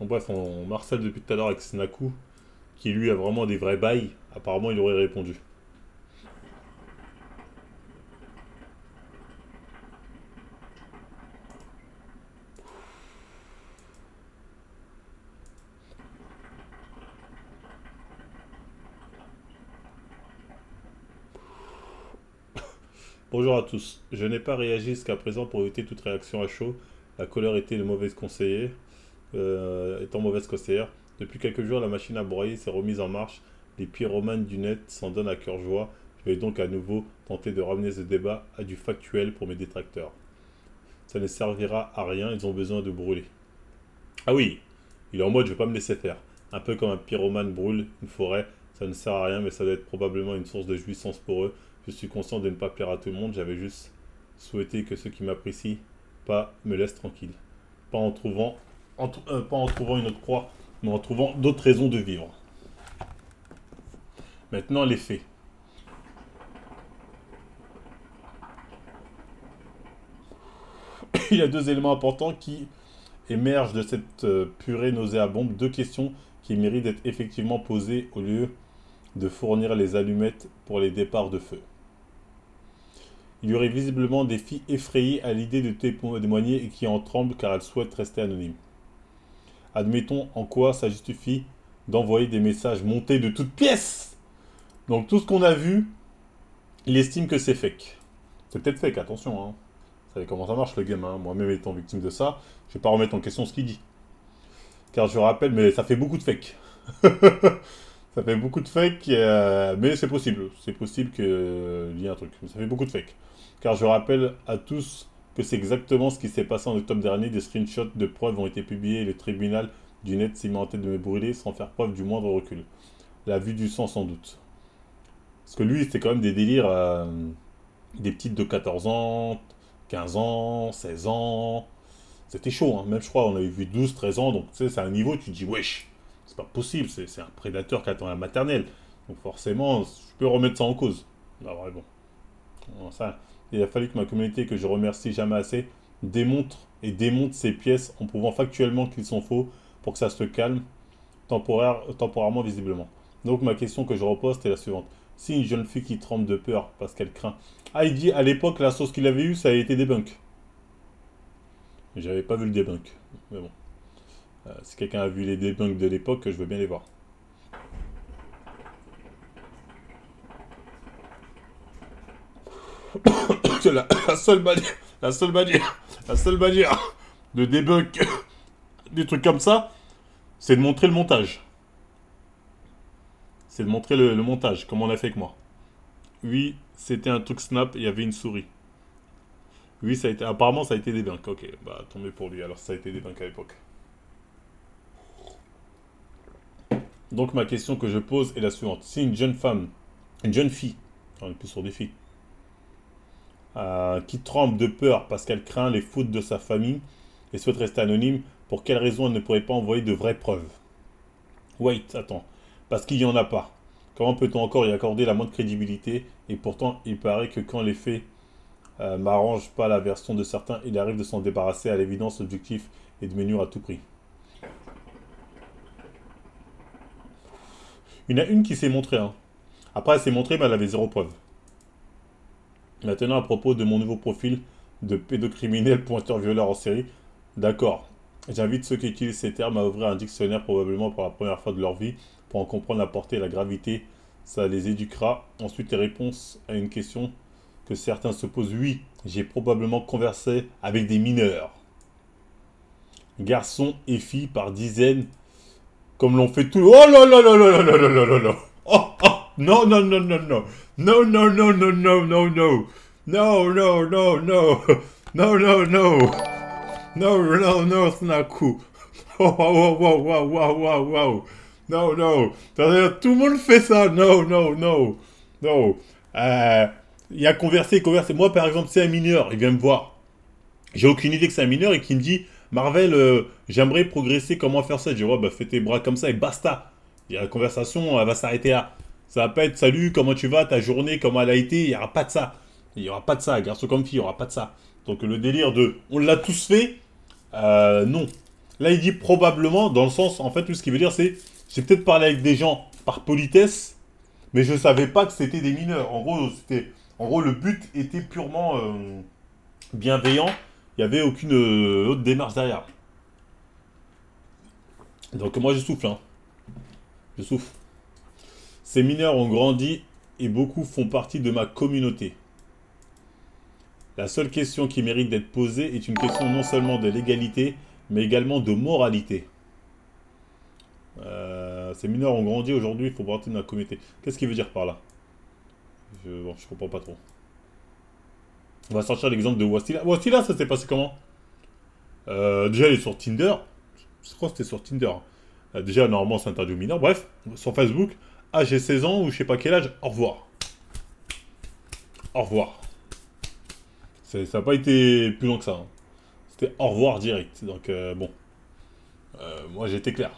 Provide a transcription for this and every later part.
Bon, bref, on marcelle depuis tout à l'heure avec Snaku, qui lui a vraiment des vrais bails. Apparemment, il aurait répondu. Bonjour à tous. Je n'ai pas réagi jusqu'à présent pour éviter toute réaction à chaud. La colère était le mauvais conseiller, étant mauvaise conseillère. Depuis quelques jours, la machine à broyer s'est remise en marche. Les pyromanes du net s'en donnent à cœur joie. Je vais donc à nouveau tenter de ramener ce débat à du factuel pour mes détracteurs. Ça ne servira à rien, ils ont besoin de brûler. Ah oui, il est en mode je vais pas me laisser faire. Un peu comme un pyromane brûle une forêt, ça ne sert à rien, mais ça doit être probablement une source de jouissance pour eux. Je suis conscient de ne pas plaire à tout le monde, j'avais juste souhaité que ceux qui m'apprécient pas me laissent tranquille. Pas en trouvant, pas en trouvant une autre proie, mais en trouvant d'autres raisons de vivre. Maintenant les faits. Il y a deux éléments importants qui émergent de cette purée nauséabonde, deux questions qui méritent d'être effectivement posées au lieu de fournir les allumettes pour les départs de feu. Il y aurait visiblement des filles effrayées à l'idée de témoigner et qui en tremblent car elles souhaitent rester anonymes. Admettons en quoi ça justifie d'envoyer des messages montés de toutes pièces. Donc tout ce qu'on a vu, il estime que c'est fake. C'est peut-être fake, attention. Hein. Vous savez comment ça marche le game, hein. Moi-même étant victime de ça, je vais pas remettre en question ce qu'il dit. Car je rappelle, mais ça fait beaucoup de fake. Ça fait beaucoup de fake, mais c'est possible. C'est possible qu'il y ait un truc. Mais ça fait beaucoup de fake. Car je rappelle à tous que c'est exactement ce qui s'est passé en octobre dernier. Des screenshots de preuves ont été publiés et le tribunal du net s'est mis en tête de me brûler sans faire preuve du moindre recul. La vue du sang sans doute. Parce que lui, c'était quand même des délires, des petites de 14 ans, 15 ans, 16 ans. C'était chaud, hein. Même je crois on avait vu 12, 13 ans. Donc tu sais, c'est un niveau, tu te dis wesh. C'est pas possible, c'est un prédateur qui attend la maternelle. Donc forcément, je peux remettre ça en cause. Ah ouais, bon. Bon, ça, il a fallu que ma communauté, que je remercie jamais assez, démonte ces pièces en prouvant factuellement qu'ils sont faux pour que ça se calme temporairement visiblement. Donc ma question que je repose est la suivante. Si une jeune fille qui tremble de peur parce qu'elle craint... Ah, il dit à l'époque, la sauce qu'il avait eue, ça a été debunk. J'avais pas vu le debunk. Mais bon. Si quelqu'un a vu les debunks de l'époque, je veux bien les voir. La seule manière, la seule manière de debunk des trucs comme ça, c'est de montrer le montage. C'est de montrer le montage, comme on a fait avec moi. Oui, c'était un truc snap, il y avait une souris. Oui, ça a été, apparemment ça a été debunk. Ok, bah tombé pour lui, alors ça a été debunk à l'époque. Donc ma question que je pose est la suivante. Si une jeune femme, une jeune fille, on est plus sur des filles, qui tremble de peur parce qu'elle craint les fautes de sa famille et souhaite rester anonyme, pour quelle raison elle ne pourrait pas envoyer de vraies preuves? Wait, attends. Parce qu'il n'y en a pas. Comment peut-on encore y accorder la moindre crédibilité? Et pourtant, il paraît que quand les faits m'arrangent pas la version de certains, il arrive de s'en débarrasser. À l'évidence, l'objectif est de me à tout prix. Il y en a une qui s'est montrée. Hein. Après, elle s'est montrée, mais elle avait zéro preuve. Maintenant, à propos de mon nouveau profil de pédocriminel pointeur violeur en série, d'accord. J'invite ceux qui utilisent ces termes à ouvrir un dictionnaire probablement pour la première fois de leur vie pour en comprendre la portée et la gravité. Ça les éduquera. Ensuite, les réponses à une question que certains se posent. Oui, j'ai probablement conversé avec des mineurs. Garçons et filles par dizaines, comme l'ont fait tous. Oh là là là là là là là là là. Oh, oh, non, non, non, non, non. Non, non, non, non, non, non, non. No, no, no, no. No, no, no. No, no, no, Snaku. Oh, wow, wow, wow, wow, wow, wow. No, no. Tout le monde fait ça. No, no, no. No. Il a conversé, conversé. Moi, par exemple, c'est un mineur. Il vient me voir. J'ai aucune idée que c'est un mineur et qui me dit Marvel, j'aimerais progresser, comment faire ça? Je dis, ouais, bah fais tes bras comme ça et basta. Et la conversation, elle va s'arrêter là. Ça va pas être salut, comment tu vas, ta journée, comment elle a été, il n'y aura pas de ça. Il n'y aura pas de ça, garçon comme fille, il n'y aura pas de ça. Donc le délire de on l'a tous fait, non. Là, il dit probablement, dans le sens, en fait, tout ce qu'il veut dire, c'est j'ai peut-être parlé avec des gens par politesse, mais je savais pas que c'était des mineurs. En gros, le but était purement bienveillant. Il n'y avait aucune autre démarche derrière. Donc moi, je souffle, hein. Je souffle. Ces mineurs ont grandi et beaucoup font partie de ma communauté. La seule question qui mérite d'être posée est une question non seulement de légalité, mais également de moralité. Ces mineurs ont grandi aujourd'hui, il faut partie de ma communauté. Qu'est-ce qu'il veut dire par là? Je comprends pas trop. On va sortir l'exemple de Wastila. Wastila, ça s'est passé comment? Déjà, il est sur Tinder. Je crois que c'était sur Tinder. Déjà, normalement, c'est interdit aux mineurs. Bref, sur Facebook. Ah, j'ai 16 ans ou je sais pas quel âge. Au revoir. Au revoir. Ça n'a pas été plus long que ça, hein. C'était au revoir direct. Donc, bon. Moi, j'ai été clair.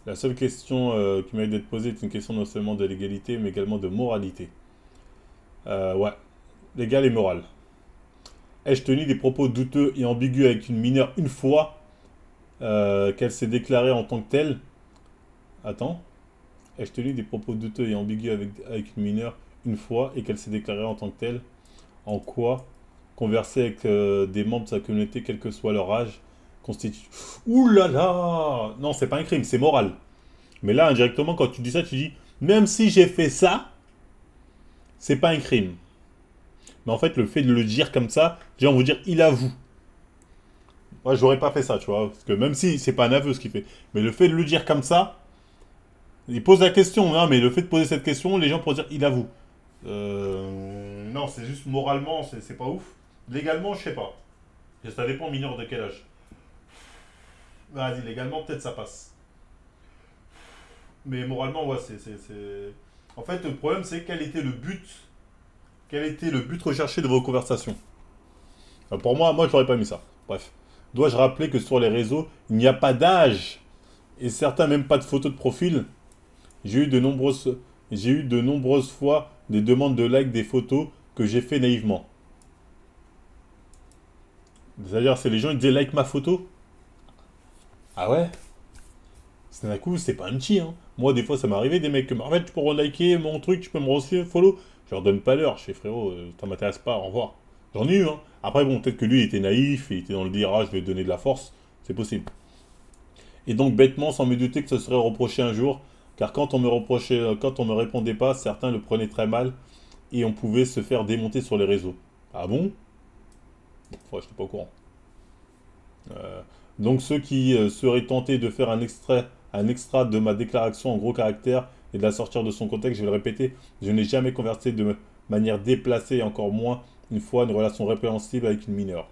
La seule question qui mérite d'être posée est une question non seulement de légalité, mais également de moralité. Ouais. Légal et moral. Ai-je tenu des propos douteux et ambigus avec une mineure une fois qu'elle s'est déclarée en tant que telle? Attends. Ai-je tenu des propos douteux et ambigus avec une mineure une fois et qu'elle s'est déclarée en tant que telle? En quoi converser avec des membres de sa communauté, quel que soit leur âge, constitue... Ouh là là! Non, c'est pas un crime, c'est moral. Mais là, indirectement, quand tu dis ça, tu dis, même si j'ai fait ça, c'est pas un crime. Mais en fait, le fait de le dire comme ça, déjà, on veut dire, il avoue. Moi, j'aurais pas fait ça, tu vois. Parce que même si c'est pas un aveu ce qu'il fait. Mais le fait de le dire comme ça, il pose la question, hein, mais le fait de poser cette question, les gens pourraient dire, il avoue. Non, c'est juste moralement, c'est pas ouf. Légalement, je sais pas. Et ça dépend mineur de quel âge. Vas-y, légalement, peut-être ça passe. Mais moralement, ouais, En fait, le problème, c'est quel était le but. Quel était le but recherché de vos conversations? Pour moi, je n'aurais pas mis ça. Bref. Dois-je rappeler que sur les réseaux, il n'y a pas d'âge et certains même pas de photos de profil? J'ai eu de nombreuses, j'ai eu de nombreuses fois des demandes de like des photos que j'ai fait naïvement. C'est-à-dire, c'est les gens qui disaient like ma photo. Ah ouais? C'est d'un coup, c'est pas un petit, hein. Moi, des fois, ça m'est arrivé, des mecs qui me en fait, tu peux reliker mon truc, tu peux me reçu follow. Je leur donne pas l'heure. Je fais frérot, ça m'intéresse pas, au revoir. J'en ai eu, hein. Après, bon, peut-être que lui, il était naïf, il était dans le dire, ah, je vais donner de la force. C'est possible. Et donc, bêtement, sans me douter que ce serait reproché un jour, car quand on me reprochait, quand on me répondait pas, certains le prenaient très mal et on pouvait se faire démonter sur les réseaux. Ah bon? Enfin, j'étais pas au courant. Euh, donc ceux qui seraient tentés de faire un extra de ma déclaration en gros caractère et de la sortir de son contexte, je vais le répéter, je n'ai jamais conversé de manière déplacée et encore moins une fois une relation répréhensible avec une mineure.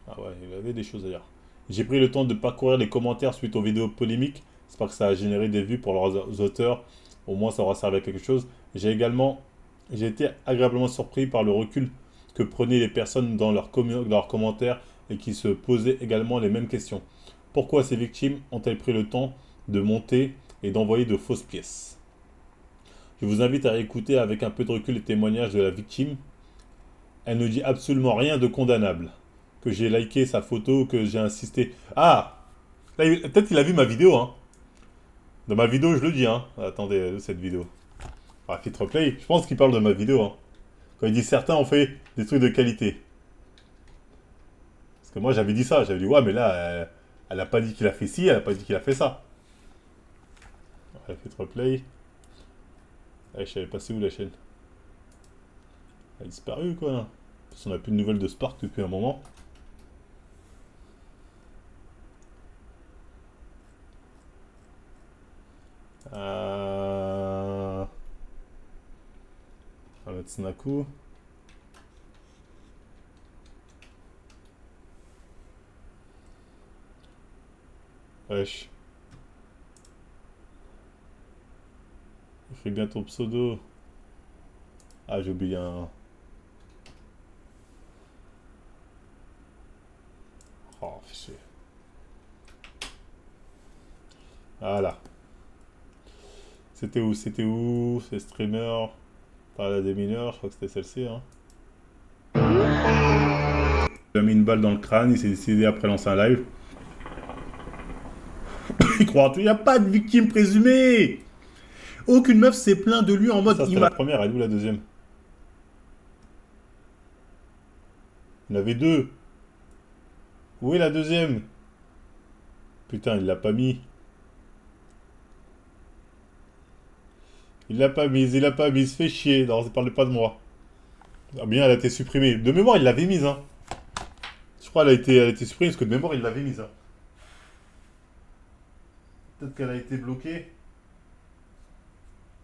Ah ouais, il y avait des choses à dire. J'ai pris le temps de parcourir les commentaires suite aux vidéos polémiques. J'espère que ça a généré des vues pour leurs auteurs. Au moins, ça aura servi à quelque chose. J'ai été agréablement surpris par le recul que prenaient les personnes dans leurs commentaires et qui se posaient également les mêmes questions. Pourquoi ces victimes ont-elles pris le temps de monter et d'envoyer de fausses pièces? Je vous invite à écouter avec un peu de recul les témoignages de la victime. Elle ne dit absolument rien de condamnable. Que j'ai liké sa photo, que j'ai insisté. Ah! Là, peut-être qu'il a vu ma vidéo, hein. Dans ma vidéo, je le dis, hein. Attendez, cette vidéo. Ah, fit replay, je pense qu'il parle de ma vidéo, hein. Quand il dit certains ont fait des trucs de qualité. Parce que moi, j'avais dit ça. J'avais dit, ouais, mais là, elle a pas dit qu'il a fait ci, elle a pas dit qu'il a fait ça. Ouais, fit replay. Ouais, je savais pas c'est où la chaîne. Elle a disparu, quoi, là. Parce qu'on n'a plus de nouvelles de Spark depuis un moment. On va mettre Snaku. Wesh. Il fait bientôt pseudo. Ah, j'ai oublié un. Oh, fichier. Voilà. C'était où? C'était où? C'est streamer. Par la des mineurs, je crois que c'était celle-ci, hein. Il a mis une balle dans le crâne, il s'est décidé après lancer un live. Il croit en tout. Il n'y a pas de victime présumée. Aucune meuf s'est plaint de lui en mode. Ça, c'était la première, elle est où la deuxième? Il y en avait deux. Où est la deuxième? Putain, il l'a pas mis. Il l'a pas mise, il l'a pas mise, fait chier. Non, ne parlez pas de moi. Ah bien, elle a été supprimée. De mémoire, il l'avait mise, hein. Je crois qu'elle a été supprimée parce que de mémoire, il l'avait mise, hein. Peut-être qu'elle a été bloquée.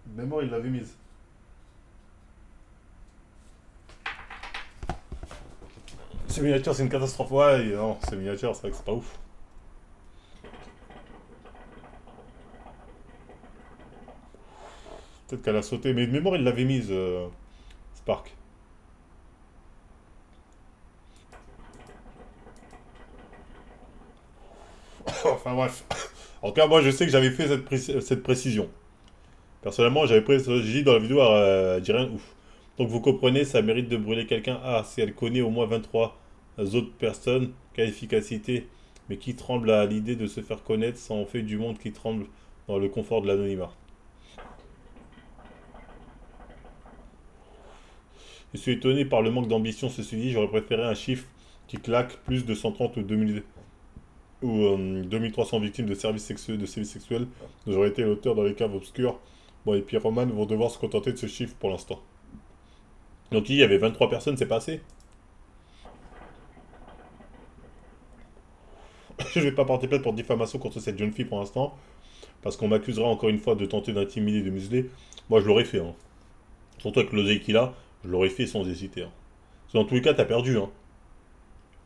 De mémoire, il l'avait mise. Ces miniatures, c'est une catastrophe. Ouais, non, ces miniatures, c'est vrai que c'est pas ouf. Peut-être qu'elle a sauté, mais de mémoire, il l'avait mise, Spark. Enfin bref. En tout cas, moi, je sais que j'avais fait cette précision. Personnellement, j'avais pris j'ai dit dans la vidéo, elle dit rien de ouf. Donc vous comprenez, ça mérite de brûler quelqu'un. Ah, si elle connaît au moins 23 autres personnes, quelle efficacité. Mais qui tremble à l'idée de se faire connaître, ça en fait du monde qui tremble dans le confort de l'anonymat. Je suis étonné par le manque d'ambition, ceci dit, j'aurais préféré un chiffre qui claque plus de 130 ou 2000 ou 2300 victimes de services sexuels, de sévices sexuels. J'aurais été l'auteur dans les caves obscures. Bon, les pyromanes vont devoir se contenter de ce chiffre pour l'instant. Donc il y avait 23 personnes, c'est pas assez. Je vais pas porter plainte pour diffamation contre cette jeune fille pour l'instant, parce qu'on m'accusera encore une fois de tenter d'intimider, de museler. Moi je l'aurais fait, hein. Surtout avec l'oseille qu'il a, je l'aurais fait sans hésiter, hein. Parce que dans tous les cas, t'as perdu, hein.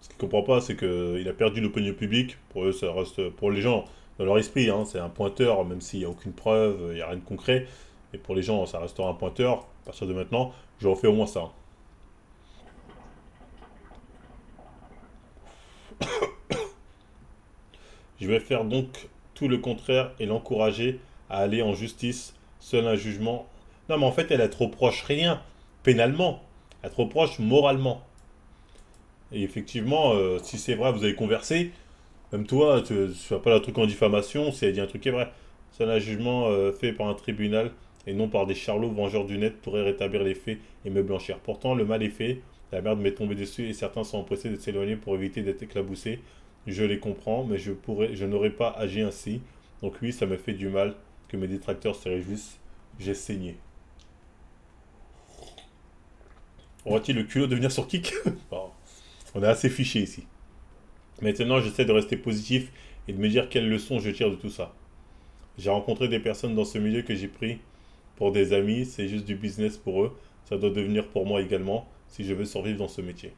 Ce qu'il comprend pas, c'est qu'il a perdu l'opinion publique. Pour eux, ça reste, pour les gens, dans leur esprit, hein, c'est un pointeur, même s'il n'y a aucune preuve, il n'y a rien de concret. Et pour les gens, ça restera un pointeur. À partir de maintenant, je refais au moins ça. Je vais faire donc tout le contraire et l'encourager à aller en justice. Seul un jugement. Non, mais en fait, elle est trop proche rien, pénalement. Elle est trop proche moralement. Et effectivement, si c'est vrai, vous avez conversé. Même toi, tu fais pas un truc en diffamation si elle dit un truc qui est vrai. C'est un jugement fait par un tribunal et non par des charlots vengeurs du net pourrait rétablir les faits et me blanchir. Pourtant, le mal est fait, la merde m'est tombée dessus et certains sont empressés de s'éloigner pour éviter d'être éclaboussés. Je les comprends, mais je n'aurais pas agi ainsi. Donc oui, ça me fait du mal que mes détracteurs se réjouissent. J'ai saigné. Aura-t-il le culot de venir sur Kik? Bon, on est assez fiché ici. Maintenant, j'essaie de rester positif et de me dire quelles leçons je tire de tout ça. J'ai rencontré des personnes dans ce milieu que j'ai pris pour des amis, c'est juste du business pour eux. Ça doit devenir pour moi également si je veux survivre dans ce métier.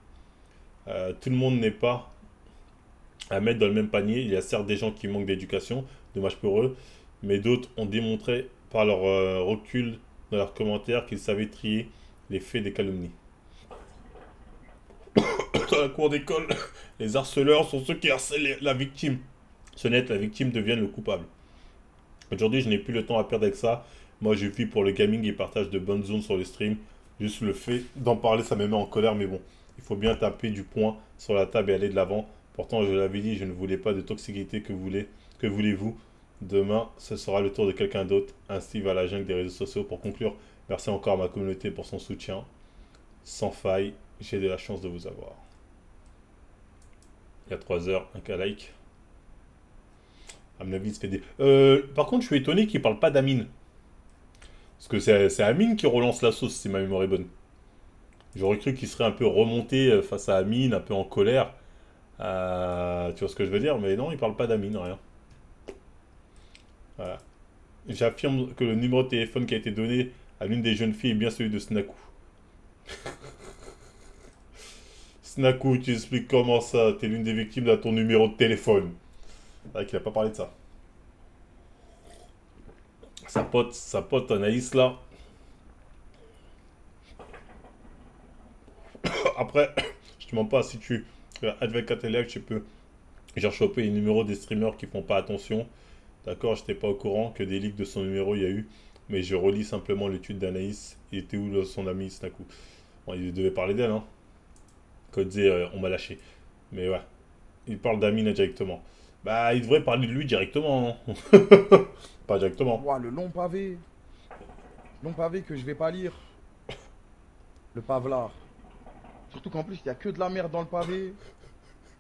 Tout le monde n'est pas à mettre dans le même panier. Il y a certes des gens qui manquent d'éducation, dommage pour eux, mais d'autres ont démontré par leur recul dans leurs commentaires qu'ils savaient trier les faits des calomnies. Dans la cour d'école, les harceleurs sont ceux qui harcèlent la victime. Ce net, la victime devient le coupable. Aujourd'hui, je n'ai plus le temps à perdre avec ça. Moi, je vis pour le gaming et partage de bonnes zones sur le stream. Juste le fait d'en parler, ça me met en colère, mais bon, il faut bien taper du poing sur la table et aller de l'avant. Pourtant, je l'avais dit, je ne voulais pas de toxicité que voulez-vous. Demain, ce sera le tour de quelqu'un d'autre. Ainsi va la jungle des réseaux sociaux. Pour conclure, merci encore à ma communauté pour son soutien. Sans faille, j'ai de la chance de vous avoir. Il y a 3 heures, un cas like. À mon avis, il se fait des... par contre, je suis étonné qu'il parle pas d'Amine. Parce que c'est Amine qui relance la sauce, si ma mémoire est bonne. J'aurais cru qu'il serait un peu remonté face à Amine, un peu en colère. Tu vois ce que je veux dire? Mais non, il parle pas d'Amine, rien. Voilà. J'affirme que le numéro de téléphone qui a été donné à l'une des jeunes filles est bien celui de Snaku. Snaku, tu expliques comment ça? T'es l'une des victimes de ton numéro de téléphone. C'est vrai qu'il a pas parlé de ça. Sa pote Anaïs là. Après, je te mens pas, si tu avec live, tu peux j'ai rechopé les numéros des streamers qui font pas attention. D'accord, j'étais pas au courant que des leaks de son numéro il y a eu. Mais je relis simplement l'étude d'Anaïs. Il était où son ami Snaku? Bon, il devait parler d'elle, hein. quand il disait on m'a lâché. Mais ouais, il parle d'Amine directement. Bah, il devrait parler de lui directement, hein. Pas directement. Ouah, le long pavé que je vais pas lire. Le pavelard. Surtout qu'en plus, il y a que de la merde dans le pavé.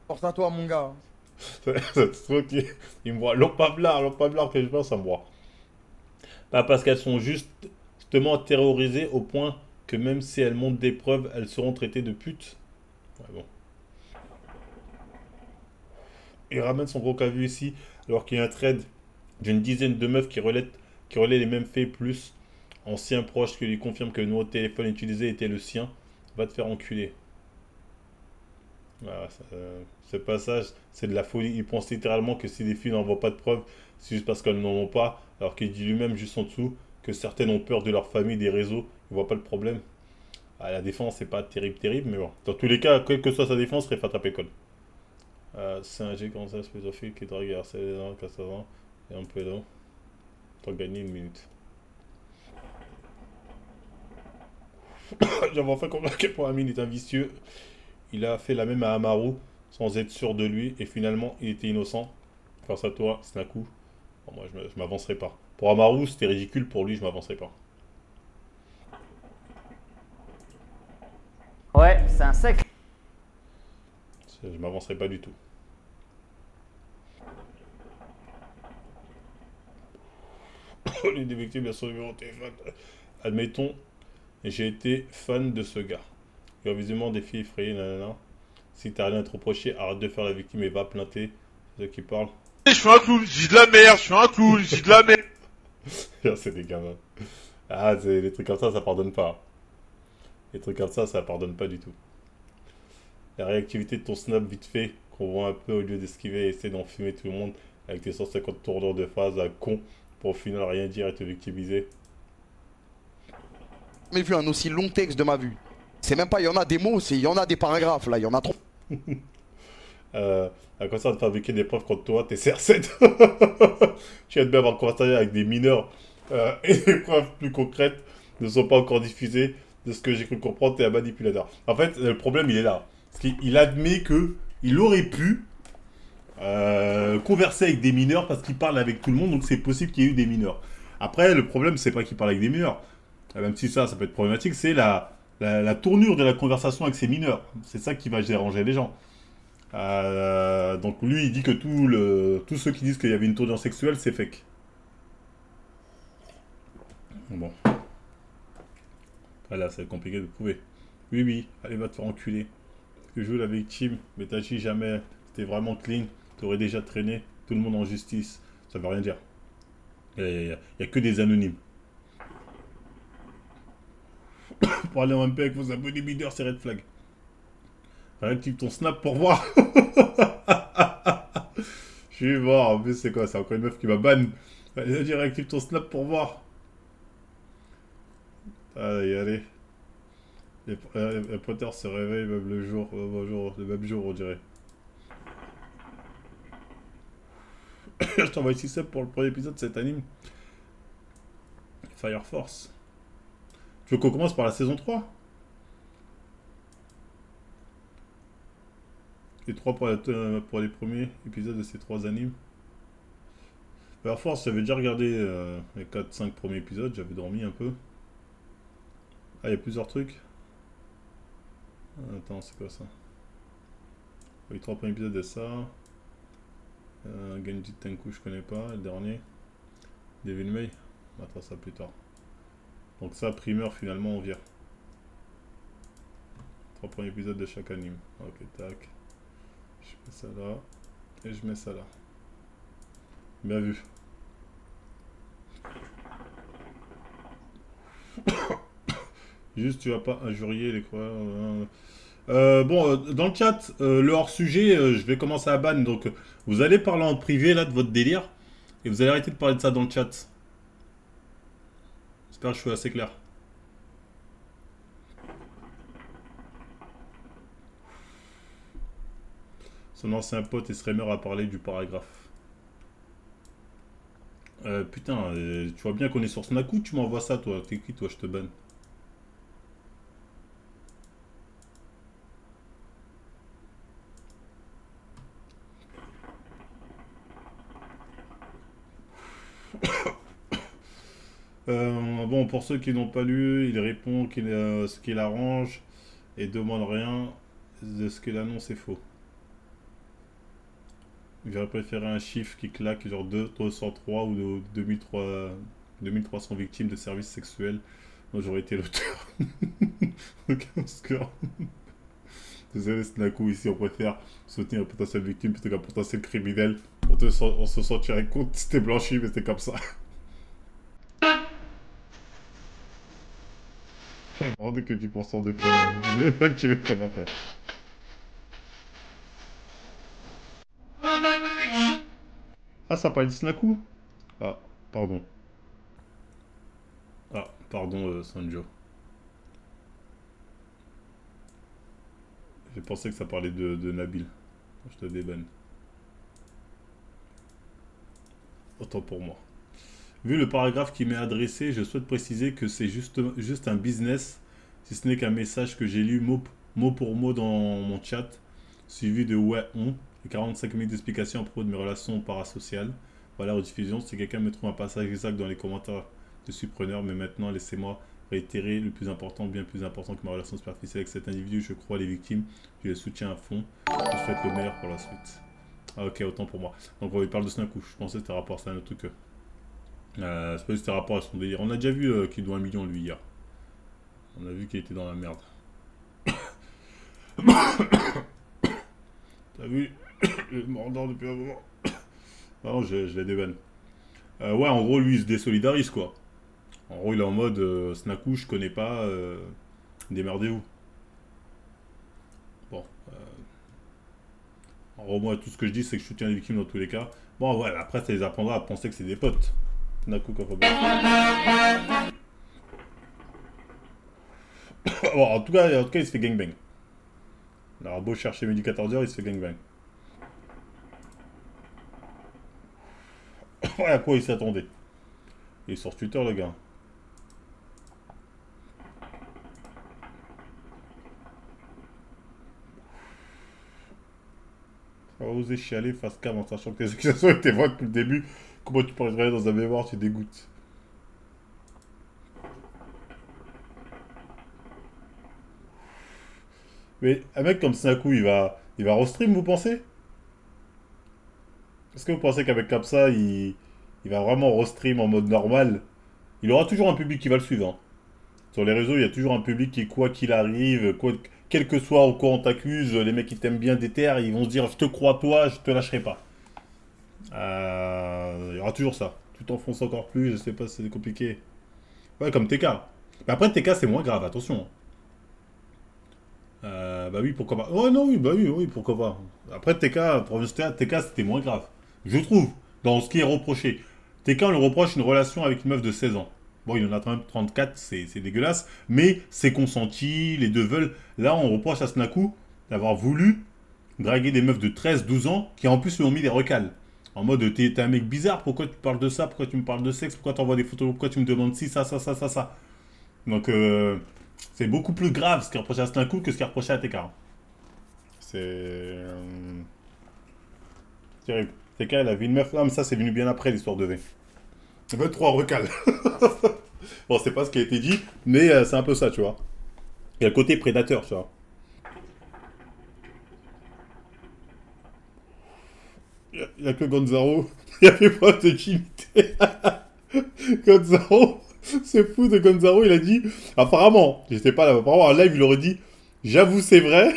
Force à toi, mon gars. C'est trop qu'il il me voit. L'eau que je vois, ça me voit. Bah, parce qu'elles sont justement terrorisées au point que même si elles montrent des preuves, elles seront traitées de putes. Ouais, bon. Il ramène son gros cavu ici, alors qu'il y a un trade d'une dizaine de meufs qui relaient les mêmes faits, plus ancien proche qui lui confirme que le numéro de téléphone utilisé était le sien. Va te faire enculer. Voilà, ce passage, c'est de la folie. Il pense littéralement que si les filles n'envoient pas de preuves, c'est juste parce qu'elles n'en ont pas, alors qu'il dit lui-même juste en dessous que certaines ont peur de leur famille, des réseaux. Il voit pas le problème. Ah, la défense, c'est pas terrible, terrible, mais bon. Dans tous les cas, quelle que soit sa défense, il serait attraper col. C'est un G comme ça, pédophile qui drague et harcèle les gens, 14 ans, et un pédo. T'as gagné une minute. J'avais enfin compris à quel point Amine est un vicieux. Il a fait la même à Amaru, sans être sûr de lui, et finalement, il était innocent. Face à toi, c'est un coup. Bon, moi, je m'avancerai pas. Pour Amaru, c'était ridicule, pour lui, je m'avancerai pas. Ouais, c'est un sec. Je m'avancerai pas du tout. Les des victimes, bien sûr, numéro de téléphone. Admettons, j'ai été fan de ce gars. Il y a visiblement des filles effrayées, nanana. Si t'as rien à te reprocher, arrête de faire la victime et va planter. C'est ceux qui parlent. Je suis un clown, je dis de la merde, je suis un clown, je dis de la merde. C'est des gamins. Ah, les trucs comme ça pardonne pas. Les trucs comme ça pardonne pas du tout. La réactivité de ton snap vite fait, qu'on voit un peu au lieu d'esquiver et essayer d'enfumer tout le monde avec tes 150 tournures de phase à con pour au final rien dire et te victimiser. J'ai vu un aussi long texte de ma vue. C'est même pas, il y en a des mots, il y en a des paragraphes là, il y en a trop. À quoi ça de fabriquer des preuves contre toi, t'es CR7. Tu viens de bien avoir conversé avec des mineurs et des preuves plus concrètes ne sont pas encore diffusées. De ce que j'ai cru comprendre, t'es un manipulateur. En fait, le problème il est là. Parce qu'il admet que il aurait pu converser avec des mineurs parce qu'il parle avec tout le monde, donc c'est possible qu'il y ait eu des mineurs. Après, le problème, c'est pas qu'il parle avec des mineurs. Même si ça peut être problématique, c'est la tournure de la conversation avec ces mineurs. C'est ça qui va déranger les gens. Donc lui, il dit que tous ceux qui disent qu'il y avait une tournure sexuelle, c'est fake. Bon. Voilà, c'est compliqué de prouver. Oui, oui, allez, va te faire enculer. Parce que je joue la victime, mais t'agis jamais. C'était vraiment clean. T'aurais déjà traîné tout le monde en justice. Ça veut rien dire. Il y a que des anonymes. Pour aller en MP avec vos abonnés mineurs, c'est red flag. Réactive ton snap pour voir. Je suis mort. En plus, c'est quoi? C'est encore une meuf qui m'a ban. Allez, réactive ton snap pour voir. Allez, allez. Les Potter se réveillent même le jour, le même jour, on dirait. Je t'envoie ici sub pour le premier épisode de cet anime. Fire Force. Tu veux qu'on commence par la saison 3? Les 3 pour les premiers épisodes de ces 3 animes. Fire Force, j'avais déjà regardé les 4-5 premiers épisodes, j'avais dormi un peu. Ah, il y a plusieurs trucs. Attends, c'est quoi ça? Les 3 premiers épisodes de ça. Genji Tenku, je connais pas. Le dernier. Devil May. On va faire ça plus tard. Donc ça, primeur, finalement, on vire. 3 premiers épisodes de chaque anime. Ok, tac. Je mets ça là. Et je mets ça là. Bien vu. Juste, tu vas pas injurier les croyants. Bon, dans le chat, le hors-sujet, je vais commencer à ban. Donc, vous allez parler en privé là de votre délire. Et vous allez arrêter de parler de ça dans le chat. J'espère que je suis assez clair. Son ancien pote et Sremer a parlé du paragraphe. Putain, tu vois bien qu'on est sur Snaku, tu m'envoies ça toi. T'es qui toi, je te banne. Bon, pour ceux qui n'ont pas lu, il répond ce qu'il arrange et demande rien de ce que l'annonce est faux. J'aurais préféré un chiffre qui claque, genre 203 ou 2300 victimes de services sexuels. Moi, j'aurais été l'auteur. Aucun score. Désolé, Snaku, ici, on préfère soutenir un potentiel victime plutôt qu'un potentiel criminel. On se sentirait compte, c'était blanchi, mais c'était comme ça. Rendez que 10% de points. Je pas que tu veux pas faire. Ah, ça parlait de Snaku? Ah, pardon. Ah, pardon, Sanjo. J'ai pensé que ça parlait de Nabil. Je te débanne. Autant pour moi. Vu le paragraphe qui m'est adressé, je souhaite préciser que c'est juste un business, si ce n'est qu'un message que j'ai lu mot pour mot dans mon chat, suivi de ouais, et 45 minutes d'explication à propos de mes relations parasociales. Voilà, rediffusion, si quelqu'un me trouve un passage exact dans les commentaires, je suis preneur, mais maintenant laissez-moi réitérer le plus important, bien plus important que ma relation superficielle avec cet individu. Je crois les victimes, je les soutiens à fond, je souhaite le meilleur pour la suite. Ah ok, autant pour moi. Donc il parle de Snaku, je pensais que c'était rapport à un autre truc. C'est pas juste rapport à son délire. On a déjà vu qu'il doit 1 million lui hier. On a vu qu'il était dans la merde. T'as vu? Le mordant depuis un moment. Non, je l'ai dévanne. Ouais, en gros, lui, il se désolidarise, quoi. En gros, il est en mode Snaku, je connais pas, démerdez-vous. Bon. En gros, moi, tout ce que je dis, c'est que je soutiens les victimes dans tous les cas. Bon, ouais, après, ça les apprendra à penser que c'est des potes. Snaku, quand faut bien. Bon, en tout cas, il se fait gangbang. Il aura beau chercher midi 14h, il se fait gangbang. Ouais, à quoi il s'attendait? Il est sur Twitter, le gars. Ça va oser chialer face cam en sachant que tes accusations étaient vraies depuis le début. Comment tu pourrais regarder dans un mémoire, tu dégoûtes. Mais un mec comme Snaku, il va restream, vous pensez? Est-ce que vous pensez qu'avec comme ça, il va vraiment restream en mode normal? Il aura toujours un public qui va le suivre, hein. Sur les réseaux, il y a toujours un public qui, quoi qu'il arrive, quel que soit au quoi on t'accuse, les mecs qui t'aiment bien déter, ils vont se dire je te crois toi, je te lâcherai pas. Il y aura toujours ça. Tu t'enfonces encore plus, je sais pas si c'est compliqué. Ouais, comme TK. Mais après, TK, c'est moins grave, attention. Bah oui, pourquoi pas. Oh non, oui, bah oui, oui, pourquoi pas. Après, TK, pour TK, c'était moins grave. Je trouve, dans ce qui est reproché. TK, on lui reproche une relation avec une meuf de 16 ans. Bon, il en a 34, c'est dégueulasse, mais c'est consenti, les deux veulent. Là, on reproche à Snaku d'avoir voulu draguer des meufs de 13, 12 ans qui en plus lui ont mis des recals. En mode, t'es un mec bizarre, pourquoi tu parles de ça, pourquoi tu me parles de sexe, pourquoi t'envoies des photos, pourquoi tu me demandes si, ça, ça, ça, ça, ça. Donc, c'est beaucoup plus grave ce qui est reproché à Snaku que ce qui est reproché à TK. C'est terrible. TK, il a vu une meuf. Ah, mais ça, c'est venu bien après l'histoire de V. 23 recals. Bon, c'est pas ce qui a été dit, mais c'est un peu ça, tu vois. Il y a le côté prédateur, tu vois. Il y a que Gonzaro. Il y avait pas de timidité. Gonzaro, c'est fou de Gonzaro, il a dit. Apparemment, j'étais pas là, apparemment, en live, il aurait dit j'avoue, c'est vrai.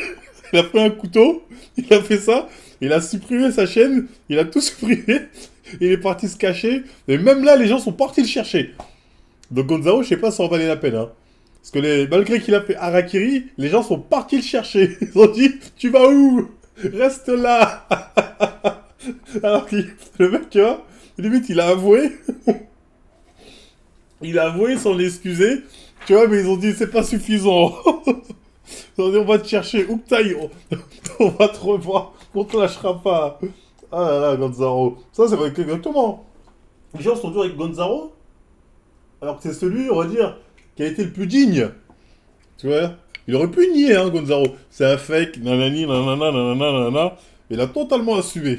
Il a pris un couteau, il a fait ça, il a supprimé sa chaîne, il a tout supprimé, il est parti se cacher, et même là, les gens sont partis le chercher. Donc Gonzalo, je sais pas si ça en valait la peine, hein. Parce que malgré qu'il a fait Harakiri, les gens sont partis le chercher. Ils ont dit, tu vas où? Reste là. Alors que le mec, tu vois, limite, il a avoué. Il a avoué sans l'excuser. Tu vois, mais ils ont dit, c'est pas suffisant. Ils ont dit, on va te chercher. Où que t'ailles, on va te revoir. On te lâchera pas. Ah là là, Gonzalo. Ça, c'est vrai que exactement. Les gens sont durs avec Gonzalo. Alors que c'est celui, on va dire, qui a été le plus digne. Tu vois? Il aurait pu nier, hein, Gonzalo. C'est un fake, nanani, nanana, nanana, nanana. Il a totalement assumé.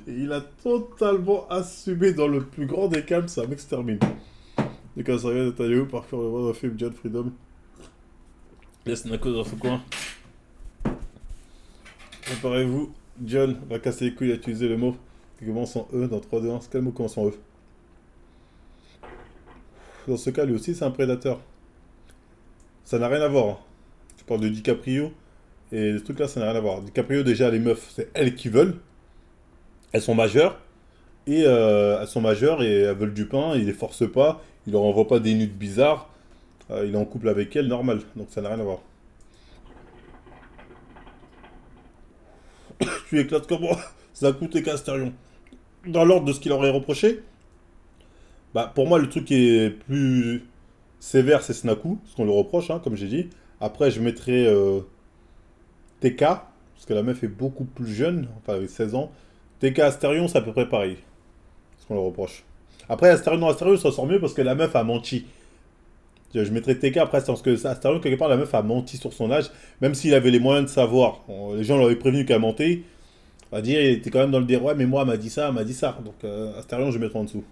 Et il a totalement assumé dans le plus grand des calmes, ça m'extermine. Dès qu'un service Netanyahu parcourt le monde d'un film John Freedom. Laisse Nako dans son coin. Préparez-vous, John va casser les couilles à utiliser le mot qui commence en E dans 3, 2, 1. Quel mot commence en E? Dans ce cas, lui aussi, c'est un prédateur. Ça n'a rien à voir. Hein. Tu parles de DiCaprio et ce truc-là, ça n'a rien à voir. DiCaprio, déjà, les meufs, c'est elles qui veulent. Elles sont majeures. Et elles sont majeures et elles veulent du pain. Il les force pas. Il leur envoie pas des nudes bizarres. Il est en couple avec elles, normal. Donc ça n'a rien à voir. Tu éclates comme moi. Ça a coûté Casterion. Dans l'ordre de ce qu'il aurait reproché, bah, pour moi, le truc qui est plus sévère, c'est Snaku, ce qu'on lui reproche, hein, comme j'ai dit. Après, je mettrais TK, parce que la meuf est beaucoup plus jeune, enfin, avec 16 ans. TK Asterion, c'est à peu près pareil, ce qu'on lui reproche. Après, Asterion, ça sort mieux parce que la meuf a menti. Je mettrais TK après, parce que Asterion, quelque part, la meuf a menti sur son âge, même s'il avait les moyens de savoir. Les gens l'avaient prévenu qu'elle mentait. On va dire, il était quand même dans le déroulé, mais moi, elle m'a dit ça, elle m'a dit ça. Donc, Asterion, je vais mettre en dessous.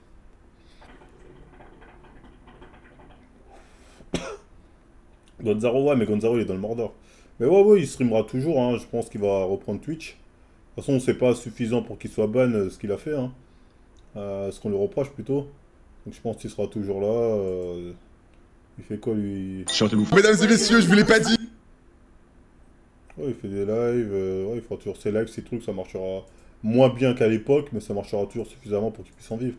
Gonzaro, ouais, mais Gonzaro, il est dans le Mordor. Mais ouais, il streamera toujours, hein. Je pense qu'il va reprendre Twitch. De toute façon, c'est pas suffisant pour qu'il soit ban ce qu'il a fait, hein. Ce qu'on lui reproche plutôt. Donc je pense qu'il sera toujours là. Il fait quoi lui? Mesdames et messieurs, je vous l'ai pas dit. Ouais, il fait des lives. Ouais, il fera toujours ses lives, ses trucs. Ça marchera moins bien qu'à l'époque, mais ça marchera toujours suffisamment pour qu'il puisse en vivre.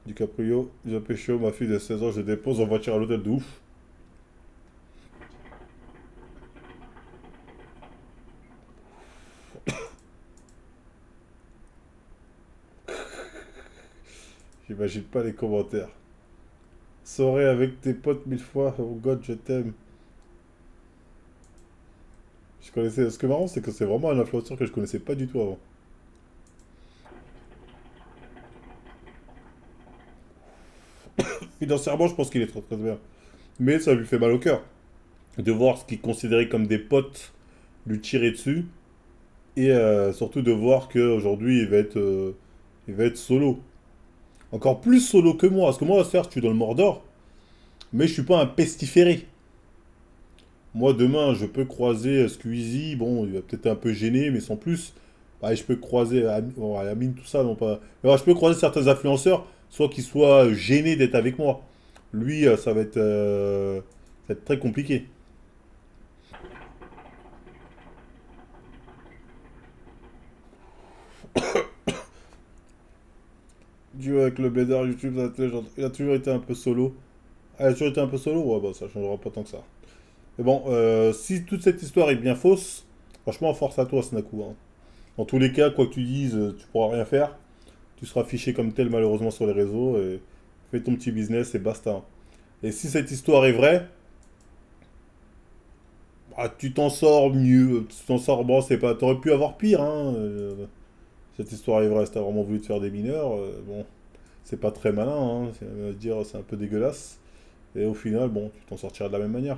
DiCaprio, j'ai pécho, ma fille de 16 ans, je dépose en voiture à l'hôtel de ouf. J'imagine pas les commentaires. Soirée avec tes potes 1000 fois. Oh god, je t'aime. Je connaissais. Ce qui est marrant, c'est que c'est vraiment un influenceur que je connaissais pas du tout avant. Financièrement, je pense qu'il est très très bien. Mais ça lui fait mal au cœur de voir ce qu'il considérait comme des potes lui tirer dessus. Et surtout de voir qu'aujourd'hui, il va être solo. Encore plus solo que moi. Parce que moi, certes, je suis dans le Mordor. Mais je suis pas un pestiféré. Moi, demain, je peux croiser Squeezie. Bon, il va peut-être un peu gêné, mais sans plus. Ouais, je peux croiser Amine, tout ça, non pas. Mais ouais, je peux croiser certains influenceurs, soit qu'ils soient gênés d'être avec moi. Lui, ça va être très compliqué. Duo avec le bédard YouTube, il a toujours été un peu solo. Ah, il a toujours été un peu solo? Ouais, bah ça changera pas tant que ça. Mais bon, si toute cette histoire est bien fausse, franchement, force à toi, Snaku. Hein. Dans tous les cas, quoi que tu dises, tu pourras rien faire. Tu seras affiché comme tel, malheureusement, sur les réseaux. Et fais ton petit business et basta. Et si cette histoire est vraie, bah, tu t'en sors mieux. Tu t'en sors, bon, c'est pas. T'aurais pu avoir pire, hein. Cette histoire est vraie, si t'as vraiment voulu te faire des mineurs, bon, c'est pas très malin, hein. C'est, dire, c'est un peu dégueulasse. Et au final, bon, tu t'en sortiras de la même manière.